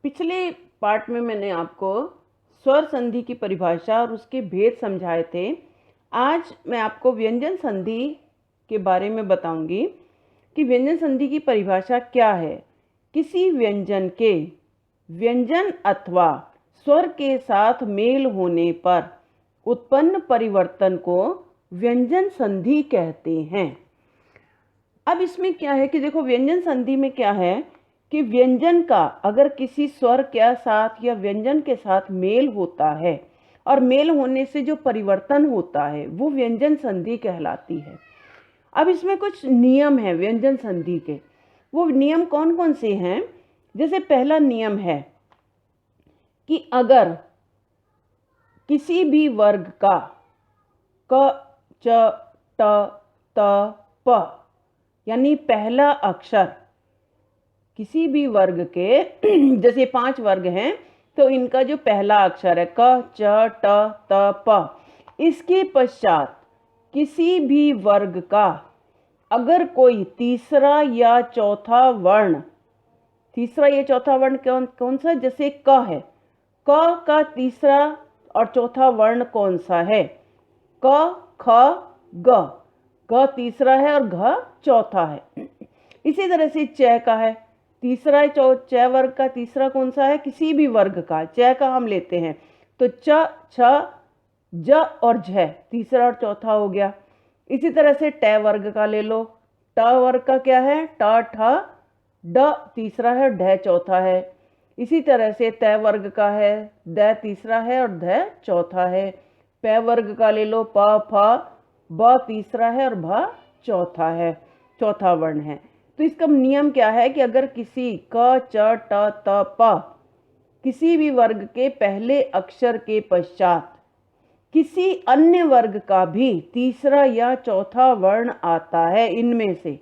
पिछले पार्ट में मैंने आपको स्वर संधि की परिभाषा और उसके भेद समझाए थे। आज मैं आपको व्यंजन संधि के बारे में बताऊंगी कि व्यंजन संधि की परिभाषा क्या है। किसी व्यंजन के व्यंजन अथवा स्वर के साथ मेल होने पर उत्पन्न परिवर्तन को व्यंजन संधि कहते हैं। अब इसमें क्या है कि देखो, व्यंजन संधि में क्या है कि व्यंजन का अगर किसी स्वर के साथ या व्यंजन के साथ मेल होता है और मेल होने से जो परिवर्तन होता है वो व्यंजन संधि कहलाती है। अब इसमें कुछ नियम है व्यंजन संधि के। वो नियम कौन कौन से हैं? जैसे पहला नियम है कि अगर किसी भी वर्ग का क, च, ट, त, प यानी पहला अक्षर किसी भी वर्ग के जैसे 5 वर्ग हैं तो इनका जो पहला अक्षर है क, च, ट, त, प, इसके पश्चात किसी भी वर्ग का अगर कोई तीसरा या चौथा वर्ण, तीसरा या चौथा वर्ण कौन सा? जैसे क है, क का तीसरा और चौथा वर्ण कौन सा है? क, ख, ग। ग तीसरा है और घ चौथा है। इसी तरह से च का है, तीसरा च वर्ग का तीसरा कौन सा है? किसी भी वर्ग का च का हम लेते हैं तो च, छ, ज और झ तीसरा और चौथा हो गया। इसी तरह से ट वर्ग का ले लो, ट वर्ग का क्या है? ट, ठ, ड तीसरा है और ढ चौथा है। इसी तरह से त वर्ग का है, द तीसरा है और ध चौथा है। प वर्ग का ले लो, प, फ, ब तीसरा है और भ चौथा है, चौथा वर्ण है। तो इसका नियम क्या है कि अगर किसी क, च, ट, त, प किसी भी वर्ग के पहले अक्षर के पश्चात किसी अन्य वर्ग का भी तीसरा या चौथा वर्ण आता है इनमें से,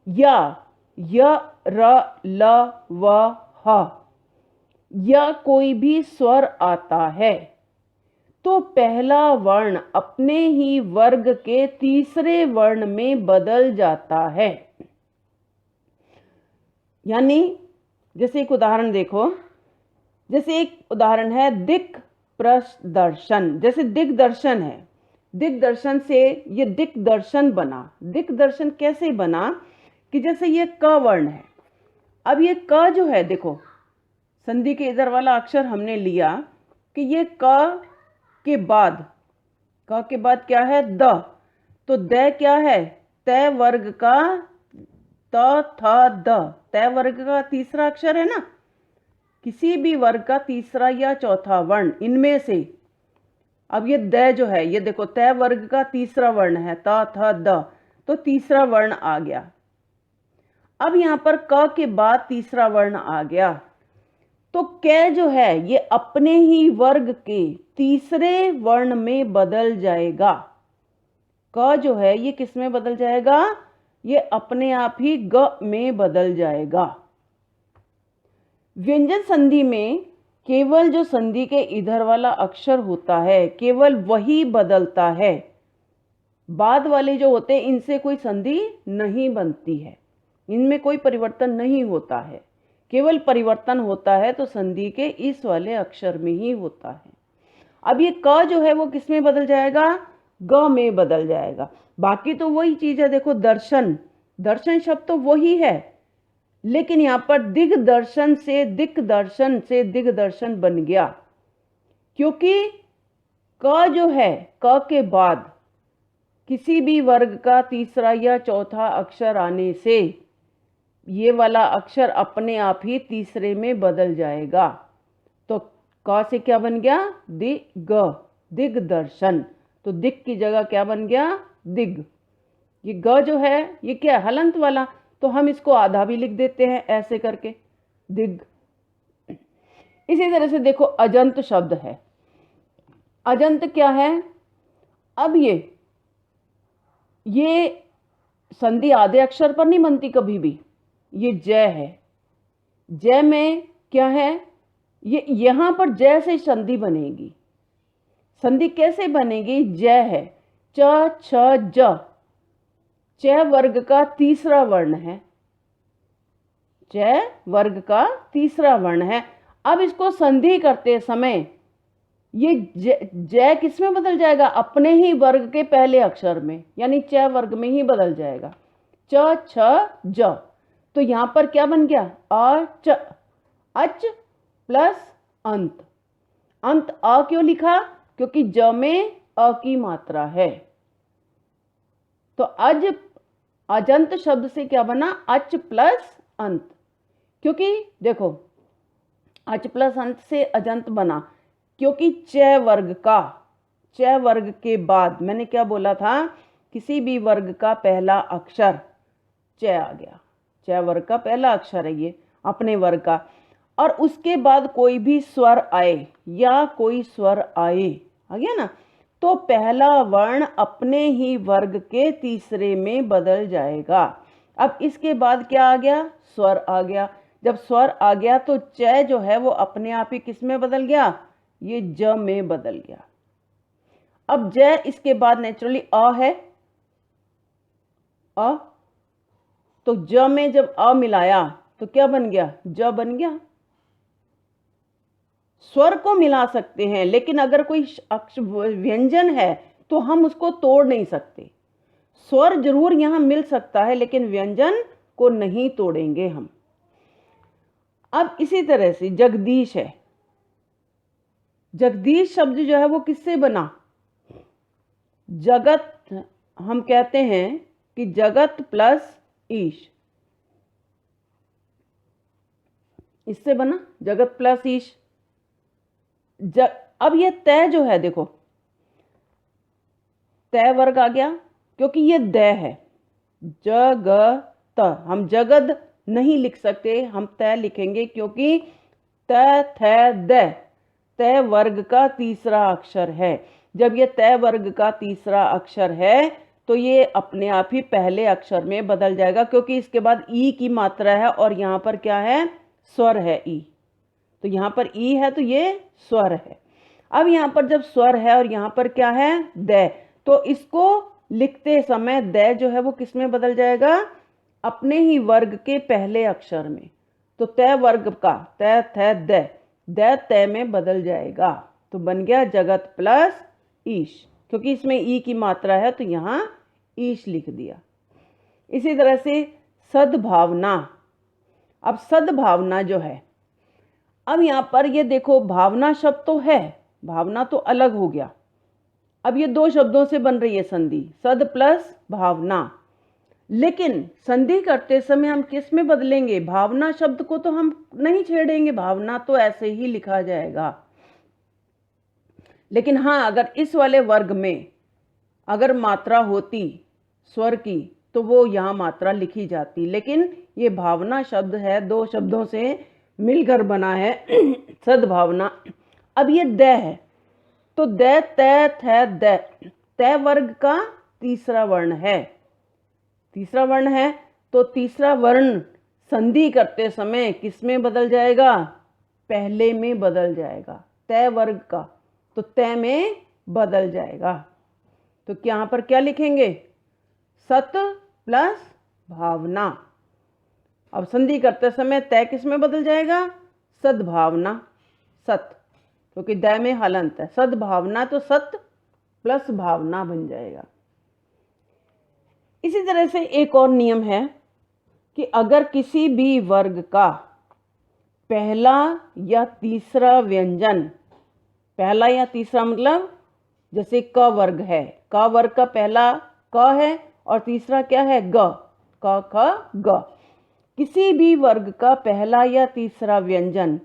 या य, र, ल, व, ह, या कोई भी स्वर आता है, तो पहला वर्ण अपने ही वर्ग के तीसरे वर्ण में बदल जाता है। यानी जैसे एक उदाहरण देखो, जैसे एक उदाहरण है दिक् प्रदर्शन। जैसे दिग्दर्शन है, दिग्दर्शन से ये दिग्दर्शन बना। दिग्दर्शन कैसे बना कि जैसे ये क वर्ण है, अब ये क जो है, देखो संधि के इधर वाला अक्षर हमने लिया कि ये क के बाद, क के बाद क्या है? द। तो द क्या है? त वर्ग का त, थ, द, त वर्ग का तीसरा अक्षर है ना। किसी भी वर्ग का तीसरा या चौथा वर्ण इनमें से, अब ये द जो है, ये देखो त वर्ग का तीसरा वर्ण है, त, थ, द, तो तीसरा वर्ण आ गया। अब यहां पर क के बाद तीसरा वर्ण आ गया, तो क जो है ये अपने ही वर्ग के तीसरे वर्ण में बदल जाएगा। क जो है ये किस में बदल जाएगा? ये अपने आप ही ग में बदल जाएगा। व्यंजन संधि में केवल जो संधि के इधर वाला अक्षर होता है केवल वही बदलता है। बाद वाले जो होते हैं इनसे कोई संधि नहीं बनती है, इनमें कोई परिवर्तन नहीं होता है। केवल परिवर्तन होता है तो संधि के इस वाले अक्षर में ही होता है। अब ये क जो है वो किस में बदल जाएगा? ग में बदल जाएगा। बाकी तो वही चीज है, देखो दर्शन, दर्शन शब्द तो वही है, लेकिन यहां पर दिग्दर्शन से दिग्दर्शन से दिग्दर्शन बन गया, क्योंकि क जो है, क के बाद किसी भी वर्ग का तीसरा या चौथा अक्षर आने से ये वाला अक्षर अपने आप ही तीसरे में बदल जाएगा। तो क से क्या बन गया? दिग, दिग्दर्शन। तो दिग की जगह क्या बन गया? दिग। ये ग जो है ये क्या है? हलंत वाला, तो हम इसको आधा भी लिख देते हैं ऐसे करके, दिग। इसी तरह से देखो अजंत शब्द है। अजंत क्या है? अब ये संधि आधे अक्षर पर नहीं बनती कभी भी। ये जय है, जय में क्या है? ये यहां पर जय से संधि बनेगी। संधि कैसे बनेगी? जय है, च, छ, ज, च वर्ग का तीसरा वर्ण है, च वर्ग का तीसरा वर्ण है। अब इसको संधि करते समय ये ज किस में बदल जाएगा? अपने ही वर्ग के पहले अक्षर में, यानी च वर्ग में ही बदल जाएगा। च छ ज, तो यहां पर क्या बन गया? अच, अच प्लस अंत। अंत अ क्यों लिखा? क्योंकि ज में अ की मात्रा है। तो अजंत शब्द से क्या बना? अच प्लस अंत। क्योंकि देखो अच प्लस अंत से अजंत बना, क्योंकि च वर्ग के बाद मैंने क्या बोला था? किसी भी वर्ग का पहला अक्षर च आ गया। च वर्ग का पहला अक्षर है ये, अपने वर्ग का, और उसके बाद कोई भी स्वर आए या कोई स्वर आए, आ गया ना, तो पहला वर्ण अपने ही वर्ग के तीसरे में बदल जाएगा। अब इसके बाद क्या आ गया? स्वर आ गया। जब स्वर आ गया तो च जो है वो अपने आप ही किस में बदल गया? ये ज में बदल गया। अब ज इसके बाद नेचुरली अ है, अ, तो ज में जब अ मिलाया तो क्या बन गया? ज बन गया। स्वर को मिला सकते हैं, लेकिन अगर कोई व्यंजन है तो हम उसको तोड़ नहीं सकते। स्वर जरूर यहां मिल सकता है, लेकिन व्यंजन को नहीं तोड़ेंगे हम। अब इसी तरह से जगदीश है। जगदीश शब्द जो है वो किससे बना? जगत, हम कहते हैं कि जगत प्लस ईश, इससे बना जगत प्लस ईश। अब ये तय जो है, देखो तय वर्ग आ गया, क्योंकि ये द है। जगत, हम जगद नहीं लिख सकते, हम तय लिखेंगे, क्योंकि त थ द तय वर्ग का तीसरा अक्षर है। जब ये तय वर्ग का तीसरा अक्षर है तो ये अपने आप ही पहले अक्षर में बदल जाएगा, क्योंकि इसके बाद ई की मात्रा है और यहाँ पर क्या है? स्वर है ई। तो यहाँ पर ई है तो ये स्वर है। अब यहाँ पर जब स्वर है और यहाँ पर क्या है? द, तो इसको लिखते समय द जो है वो किस में बदल जाएगा? अपने ही वर्ग के पहले अक्षर में। तो तय वर्ग का त थ द तय में बदल जाएगा, तो बन गया जगत प्लस ईश। क्योंकि इसमें ई की मात्रा है तो यहाँ ईश लिख दिया। इसी तरह से सद्भावना। अब सद्भावना जो है, अब यहाँ पर ये देखो भावना शब्द तो है, भावना तो अलग हो गया। अब ये दो शब्दों से बन रही है संधि, सद प्लस भावना। लेकिन संधि करते समय हम किस में बदलेंगे? भावना शब्द को तो हम नहीं छेड़ेंगे, भावना तो ऐसे ही लिखा जाएगा। लेकिन हाँ, अगर इस वाले वर्ग में अगर मात्रा होती स्वर की तो वो यहाँ मात्रा लिखी जाती, लेकिन ये भावना शब्द है, दो शब्दों से मिलकर बना है सद्भावना। अब ये द है, तो द तय थ द तय वर्ग का तीसरा वर्ण है। तीसरा वर्ण है तो तीसरा वर्ण संधि करते समय किस में बदल जाएगा? पहले में बदल जाएगा। तय वर्ग का तो तय में बदल जाएगा। तो यहाँ पर क्या लिखेंगे? सत प्लस भावना। अब संधि करते समय तय किस में बदल जाएगा? सद्भावना, सत, क्योंकि द में हलंत है। सद्भावना तो सत प्लस भावना बन जाएगा। इसी तरह से एक और नियम है कि अगर किसी भी वर्ग का पहला या तीसरा व्यंजन, पहला या तीसरा मतलब जैसे क वर्ग है, क वर्ग का पहला क है और तीसरा क्या है? ग, क ख ग। किसी भी वर्ग का पहला या तीसरा व्यंजन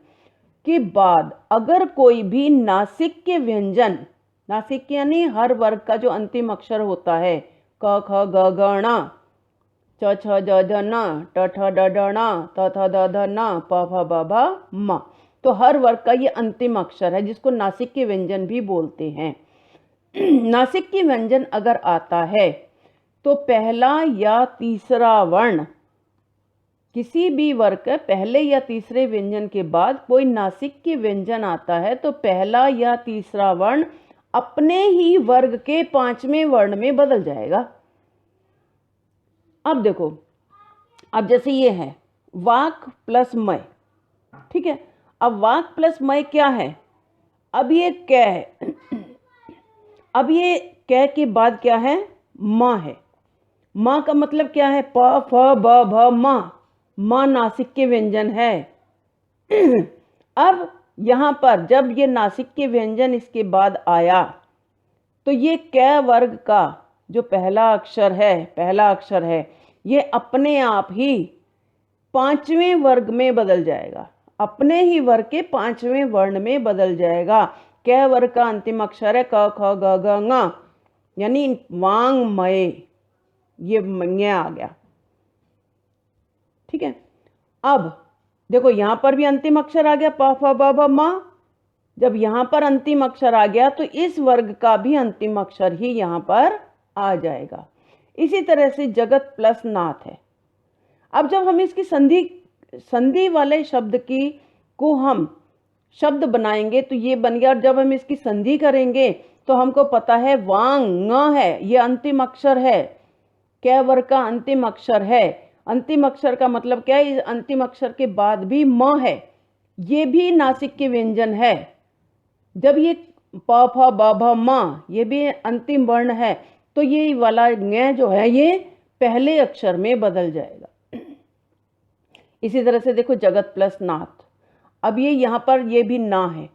के बाद अगर कोई भी नासिक्य व्यंजन, नासिक्य यानी हर वर्ग का जो अंतिम अक्षर होता है, क ख ग घ ण, च छ ज झ न, ट ठ ड ढ ण, त थ द ध न, प फ ब भ म, तो हर वर्ग का ये अंतिम अक्षर है जिसको नासिक्य व्यंजन भी बोलते हैं। नासिक्य व्यंजन अगर आता है तो पहला या तीसरा वर्ण, किसी भी वर्ग के पहले या तीसरे व्यंजन के बाद कोई नासिक्य व्यंजन आता है तो पहला या तीसरा वर्ण अपने ही वर्ग के पांचवें वर्ण में बदल जाएगा। अब देखो, अब जैसे ये है वाक प्लस मय, ठीक है। अब वाक प्लस मय क्या है? अब ये कै है, अब ये कै के बाद क्या है? माँ है। माँ का मतलब क्या है? प फ ब भ माँ, माँ नासिक के व्यंजन है। अब यहाँ पर जब ये नासिक के व्यंजन इसके बाद आया तो ये कै वर्ग का जो पहला अक्षर है ये अपने आप ही पांचवें वर्ग में बदल जाएगा, अपने ही वर्ग के पांचवें वर्ण में बदल जाएगा। कै वर्ग का अंतिम अक्षर है क ख ग घ ङ, यानी वांग मय, ये ङ आ गया, ठीक है। अब देखो यहां पर भी अंतिम अक्षर आ गया प फ ब भ म। जब यहां पर अंतिम अक्षर आ गया तो इस वर्ग का भी अंतिम अक्षर ही यहां पर आ जाएगा। इसी तरह से जगत प्लस नाथ है। अब जब हम इसकी संधि वाले शब्द की को हम शब्द बनाएंगे तो ये बन गया। और जब हम इसकी संधि करेंगे तो हमको पता है वांग ङ है, ये अंतिम अक्षर है, कै वर्ग का अंतिम अक्षर है। अंतिम अक्षर का मतलब क्या है? इस अंतिम अक्षर के बाद भी म है, ये भी नासिक के व्यंजन है। जब ये प फ ब भ म ये भी अंतिम वर्ण है तो ये वाला ङ जो है ये पहले अक्षर में बदल जाएगा। इसी तरह से देखो जगत प्लस नाथ, अब ये यहाँ पर ये भी ना है,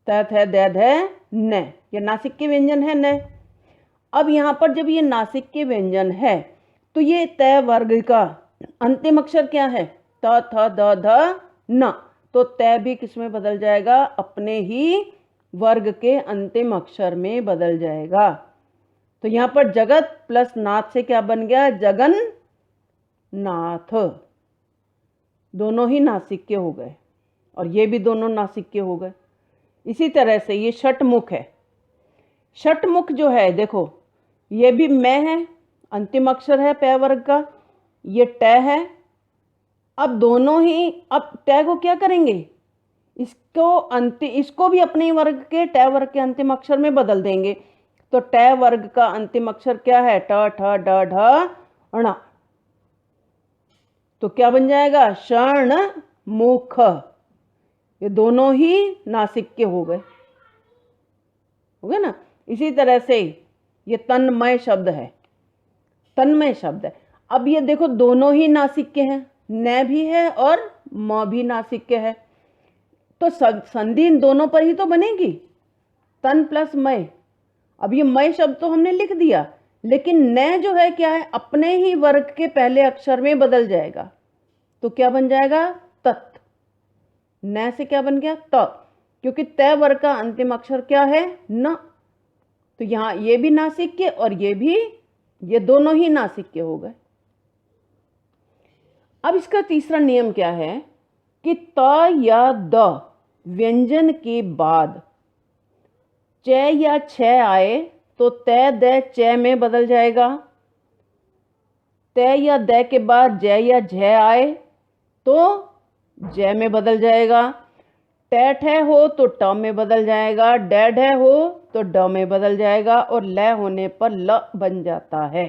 तैथ है दैद है न, ये नासिक के व्यंजन है न। अब यहाँ पर जब ये नासिक के व्यंजन है तो ये तय वर्ग का अंतिम अक्षर क्या है? त थ द ध न, तो तय भी किस में बदल जाएगा? अपने ही वर्ग के अंतिम अक्षर में बदल जाएगा। तो यहाँ पर जगत प्लस नाथ से क्या बन गया? जगन नाथ। दोनों ही नासिक के हो गए और ये भी दोनों नासिक के हो गए। इसी तरह से ये षटमुख है। षटमुख जो है देखो ये भी मैं है, अंतिम अक्षर है पै वर्ग का, ये ट है। अब दोनों ही, अब ट को क्या करेंगे? इसको भी अपने वर्ग के ट वर्ग के अंतिम अक्षर में बदल देंगे। तो ट वर्ग का अंतिम अक्षर क्या है? ट ठ ड ढ ण, तो क्या बन जाएगा? षण मुख। ये दोनों ही नासिक के हो गए ना। इसी तरह से ये तन्मय शब्द है, तन्मय शब्द है। अब ये देखो दोनों ही नासिक के हैं, न भी है और म भी नासिक के है, तो संधि इन दोनों पर ही तो बनेगी, तन प्लस मय। अब ये मय शब्द तो हमने लिख दिया, लेकिन न जो है क्या है? अपने ही वर्ग के पहले अक्षर में बदल जाएगा। तो क्या बन जाएगा? तत्। न से क्या बन गया? त, क्योंकि तय वर्ग का अंतिम अक्षर क्या है? न। तो यहां ये भी नासिक के और ये भी, ये दोनों ही नासिक के हो गए। अब इसका तीसरा नियम क्या है कि त या द व्यंजन के बाद च या छ आए तो तय द च में बदल जाएगा। तय या द के बाद ज या झ आए तो ज में बदल जाएगा। टैठ हो तो ट में बदल जाएगा, डैड हो तो ड में बदल जाएगा और ल होने पर ल बन जाता है।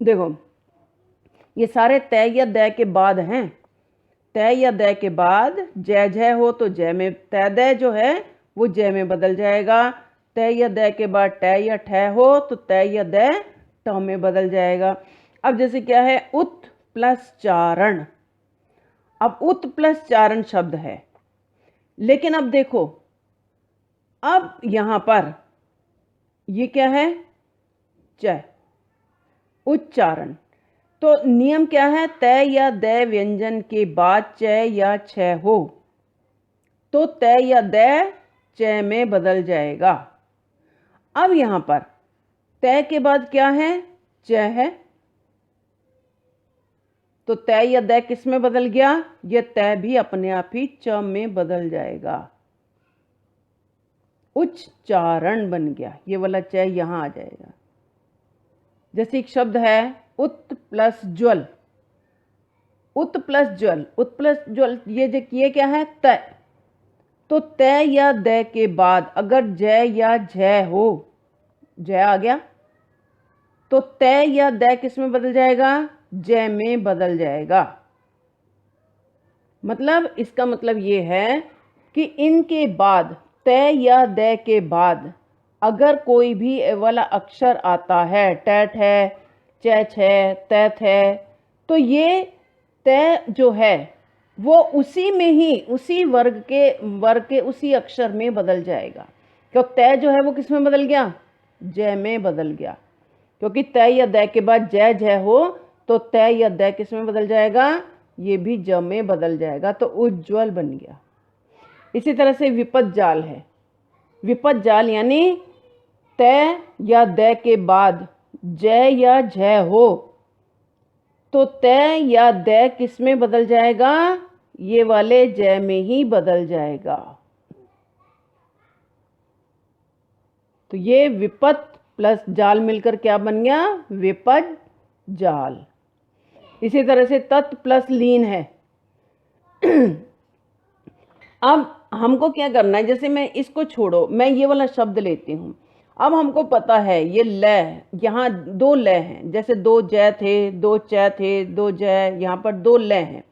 देखो ये सारे तय या द के बाद हैं। तय या द के बाद जय झ हो तो जय में, तय द जो है वो जय में बदल जाएगा। तय या द के बाद ट या ठ हो तो तय या द ट में बदल जाएगा। अब जैसे क्या है? उत प्लस चारण। अब उत प्लस चारण शब्द है, लेकिन अब देखो अब यहां पर ये क्या है? च, उच्चारण। तो नियम क्या है? तय या द व्यंजन के बाद च या छ हो तो तय या द च में बदल जाएगा। अब यहां पर तय के बाद क्या है? च है, तो तय या द किस में बदल गया? यह तय भी अपने आप ही च में बदल जाएगा, उच्चारण बन गया। ये वाला च यहां आ जाएगा। जैसे एक शब्द है उत प्लस ज्वल, उत प्लस ज्वल, उत प्लस ज्वल, ये क्या है? तय। तो तय या द के बाद अगर ज या झ हो, ज आ गया, तो तय या द किस में बदल जाएगा? जय में बदल जाएगा। मतलब इसका मतलब ये है कि इनके बाद तय या द के बाद अगर कोई भी ए वाला अक्षर आता है, टैट है, चैच है, तैत है, तो ये तय जो है वो उसी में ही, उसी वर्ग के उसी अक्षर में बदल जाएगा। क्योंकि तय जो है वो किस में बदल गया? जय में बदल गया। क्योंकि तय या द के बाद जय जय हो तो तय या द किस में बदल जाएगा? ये भी ज में बदल जाएगा। तो उज्ज्वल बन गया। इसी तरह से विपद जाल है। विपद जाल यानी तय या द के बाद जय या झय हो तो तय या द किस में बदल जाएगा? ये वाले जय में ही बदल जाएगा। तो ये विपद प्लस जाल मिलकर क्या बन गया? विपद जाल। इसी तरह से तत् प्लस लीन है। अब हमको क्या करना है? जैसे मैं इसको छोड़ो, मैं ये वाला शब्द लेती हूँ। अब हमको पता है ये ल, यहाँ दो ल हैं, जैसे दो जय थे, दो च थे, दो जय, यहाँ पर दो ल हैं।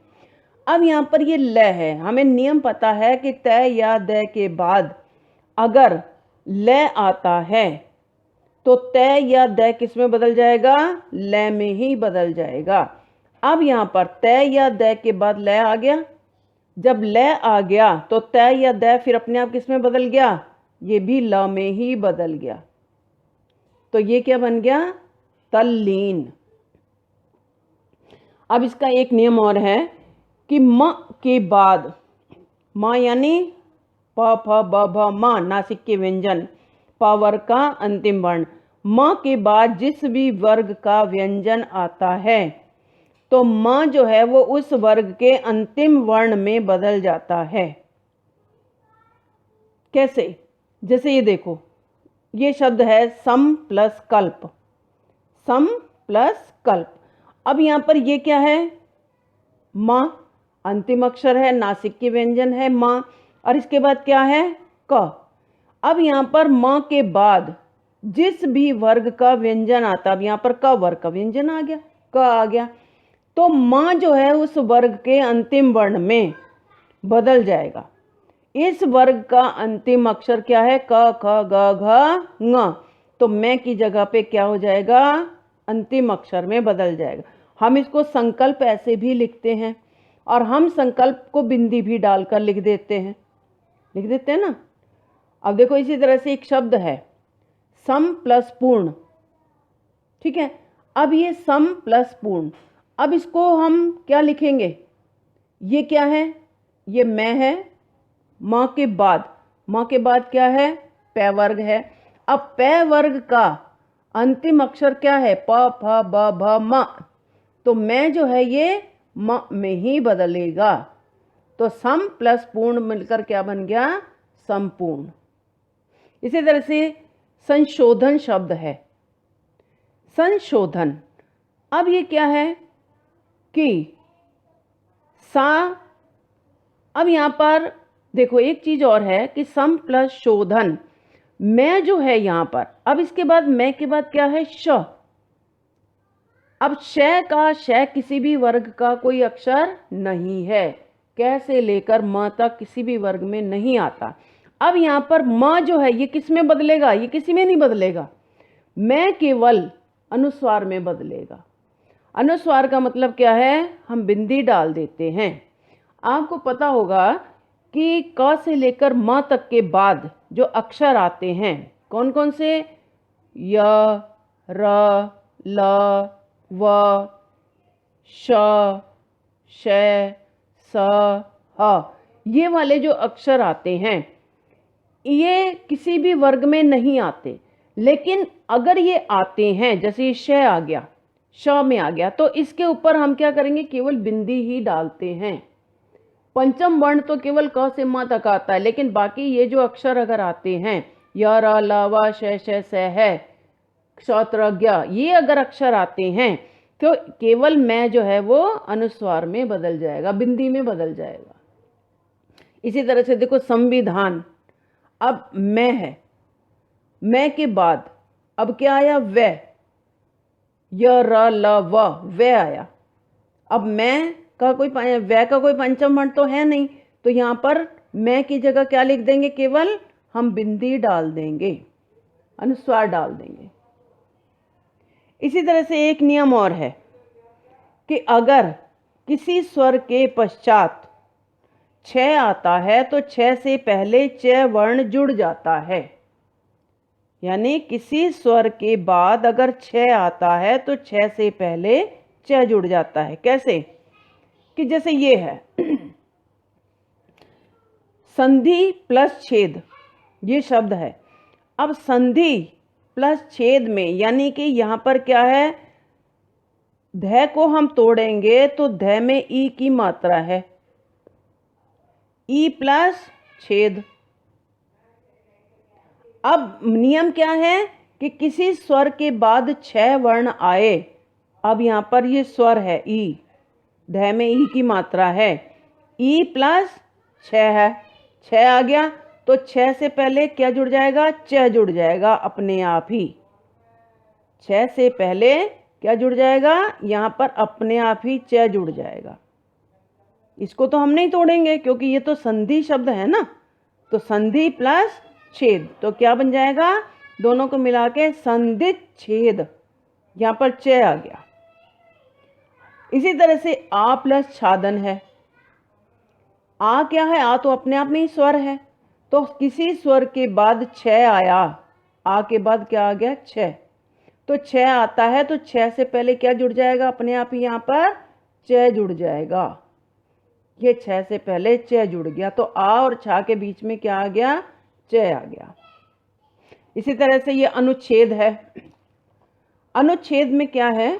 अब यहाँ पर ये ल है। हमें नियम पता है कि तय या द के बाद अगर ल आता है तो तय या द किस में बदल जाएगा? ल में ही बदल जाएगा। अब यहाँ पर तय या द के बाद ल आ गया। जब ल आ गया तो तय या द फिर अपने आप किस में बदल गया? ये भी ल में ही बदल गया। तो ये क्या बन गया? तल्लीन। अब इसका एक नियम और है कि म के बाद, म यानी प फ ब भ म नासिक के व्यंजन, प वर्ग का अंतिम वर्ण, म के बाद जिस भी वर्ग का व्यंजन आता है तो म जो है वो उस वर्ग के अंतिम वर्ण में बदल जाता है। कैसे? जैसे ये देखो, ये शब्द है सम प्लस कल्प। सम प्लस कल्प। अब यहाँ पर ये क्या है? म, अंतिम अक्षर है, नासिक के व्यंजन है म, और इसके बाद क्या है? क। अब यहाँ पर म के बाद जिस भी वर्ग का व्यंजन आता, अब यहाँ पर क वर्ग का व्यंजन आ गया, क आ गया, तो म जो है उस वर्ग के अंतिम वर्ण में बदल जाएगा। इस वर्ग का अंतिम अक्षर क्या है? क ख ग घ ङ। तो मैं की जगह पे क्या हो जाएगा? अंतिम अक्षर में बदल जाएगा। हम इसको संकल्प ऐसे भी लिखते हैं और हम संकल्प को बिंदी भी डालकर लिख देते हैं ना। अब देखो, इसी तरह से एक शब्द है सम प्लस पूर्ण। ठीक है, अब ये सम प्लस पूर्ण, अब इसको हम क्या लिखेंगे? ये क्या है? ये मैं है। म के बाद क्या है? पै वर्ग है। अब पै वर्ग का अंतिम अक्षर क्या है? प फ ब भ म। तो मैं जो है ये म में ही बदलेगा। तो सम प्लस पूर्ण मिलकर क्या बन गया? संपूर्ण। इसी तरह से संशोधन शब्द है। संशोधन, अब ये क्या है कि सा, अब यहां पर देखो एक चीज और है कि सम प्लस शोधन, मैं जो है यहां पर, अब इसके बाद मैं के बाद क्या है? श। अब श किसी भी वर्ग का कोई अक्षर नहीं है। क से लेकर म तक किसी भी वर्ग में नहीं आता। अब यहां पर म जो है ये किस में बदलेगा? ये किसी में नहीं बदलेगा। मैं केवल अनुस्वार में बदलेगा। अनुस्वार का मतलब क्या है? हम बिंदी डाल देते हैं। आपको पता होगा कि क से लेकर म तक के बाद जो अक्षर आते हैं कौन कौन से? य, र, ल, व, श, श, स, ह। ये वाले जो अक्षर आते हैं ये किसी भी वर्ग में नहीं आते, लेकिन अगर ये आते हैं, जैसे ये श आ गया, श में आ गया, तो इसके ऊपर हम क्या करेंगे? केवल बिंदी ही डालते हैं। पंचम वर्ण तो केवल क से म तक आता है, लेकिन बाकी ये जो अक्षर अगर आते हैं य, र, ल, व, श, स, है, क्षौत्रज्ञ, ये अगर अक्षर आते हैं तो केवल मैं जो है वो अनुस्वार में बदल जाएगा, बिंदी में बदल जाएगा। इसी तरह से देखो संविधान, अब मैं है, मैं के बाद अब क्या आया? वह। य र ल व आया। अब मैं का कोई वै का कोई पंचम वर्ण तो है नहीं, तो यहाँ पर मैं की जगह क्या लिख देंगे, केवल हम बिंदी डाल देंगे, अनुस्वार डाल देंगे। इसी तरह से एक नियम और है कि अगर किसी स्वर के पश्चात छ आता है तो छ से पहले च वर्ण जुड़ जाता है। यानी किसी स्वर के बाद अगर छ आता है तो छ से पहले च जुड़ जाता है। कैसे? कि जैसे ये है संधि प्लस छेद, ये शब्द है। अब संधि प्लस छेद में यानी कि यहाँ पर क्या है, ध को हम तोड़ेंगे तो ध में ई की मात्रा है, ई प्लस छेद। अब नियम क्या है कि किसी स्वर के बाद छ वर्ण आए। अब यहाँ पर ये स्वर है ई, ध में ई की मात्रा है, ई प्लस छ है, छ आ गया तो छ से पहले क्या जुड़ जाएगा, च जुड़ जाएगा अपने आप ही। छ से पहले क्या जुड़ जाएगा, यहाँ पर अपने आप ही च जुड़ जाएगा। इसको तो हम नहीं तोड़ेंगे क्योंकि ये तो संधि शब्द है ना, तो संधि प्लस छेद तो क्या बन जाएगा, दोनों को मिला के संधित छेद, यहाँ पर च आ गया। इसी तरह से आ प्लस छादन है। आ क्या है, आ तो अपने आप में ही स्वर है, तो किसी स्वर के बाद छ आया, आ के बाद क्या आ गया, छ, तो छ आता है तो छ से पहले क्या जुड़ जाएगा, अपने आप ही यहाँ पर च जुड़ जाएगा। ये छ से पहले च जुड़ गया तो आ और छा के बीच में क्या आ गया, च आ गया। इसी तरह से ये अनुच्छेद है। अनुच्छेद में क्या है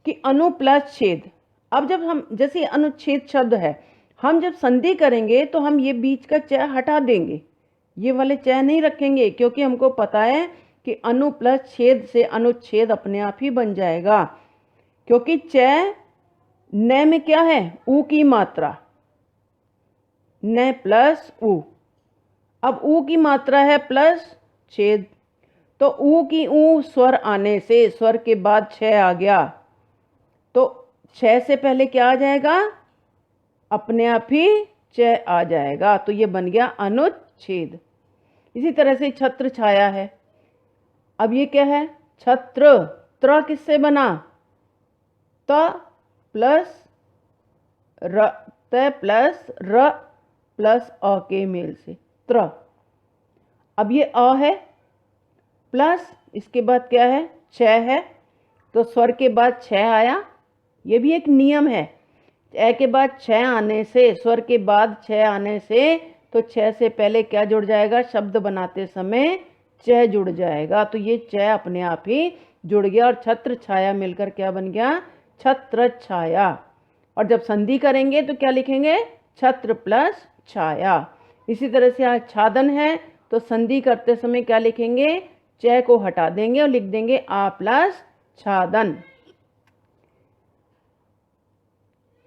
कि अनु प्लस छेद। अब जब हम जैसे अनुच्छेद शब्द है, हम जब संधि करेंगे तो हम ये बीच का च हटा देंगे, ये वाले च नहीं रखेंगे, क्योंकि हमको पता है कि अनु प्लस छेद से अनुच्छेद अपने आप ही बन जाएगा। क्योंकि च न में क्या है, ऊ की मात्रा, न प्लस ऊ। अब ऊ की मात्रा है प्लस छेद, तो ऊ की ऊ स्वर आने से स्वर के बाद छ आ गया, तो छ से पहले क्या आ जाएगा, अपने आप ही च आ जाएगा, तो ये बन गया अनुच्छेद। इसी तरह से छत्र छाया है। अब ये क्या है, छत्र, त्र किससे बना, त प्लस र, त प्लस र प्लस अ के मेल से त्र। अब ये अ है प्लस इसके बाद क्या है, छ है, तो स्वर के बाद छ आया। ये भी एक नियम है, ए के बाद छ आने से, स्वर के बाद छ आने से, तो छ से पहले क्या जुड़ जाएगा, शब्द बनाते समय च जुड़ जाएगा, तो ये च अपने आप ही जुड़ गया और छत्र छाया मिलकर क्या बन गया, छत्र छाया। और जब संधि करेंगे तो क्या लिखेंगे, छत्र प्लस छाया। इसी तरह से आच्छादन है, तो संधि करते समय क्या लिखेंगे, च को हटा देंगे और लिख देंगे आ प्लस छादन।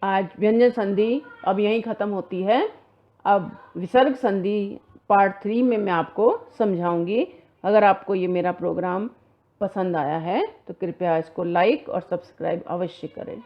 आज व्यंजन संधि अब यहीं ख़त्म होती है। अब विसर्ग संधि पार्ट 3 में मैं आपको समझाऊंगी। अगर आपको ये मेरा प्रोग्राम पसंद आया है तो कृपया इसको लाइक और सब्सक्राइब अवश्य करें।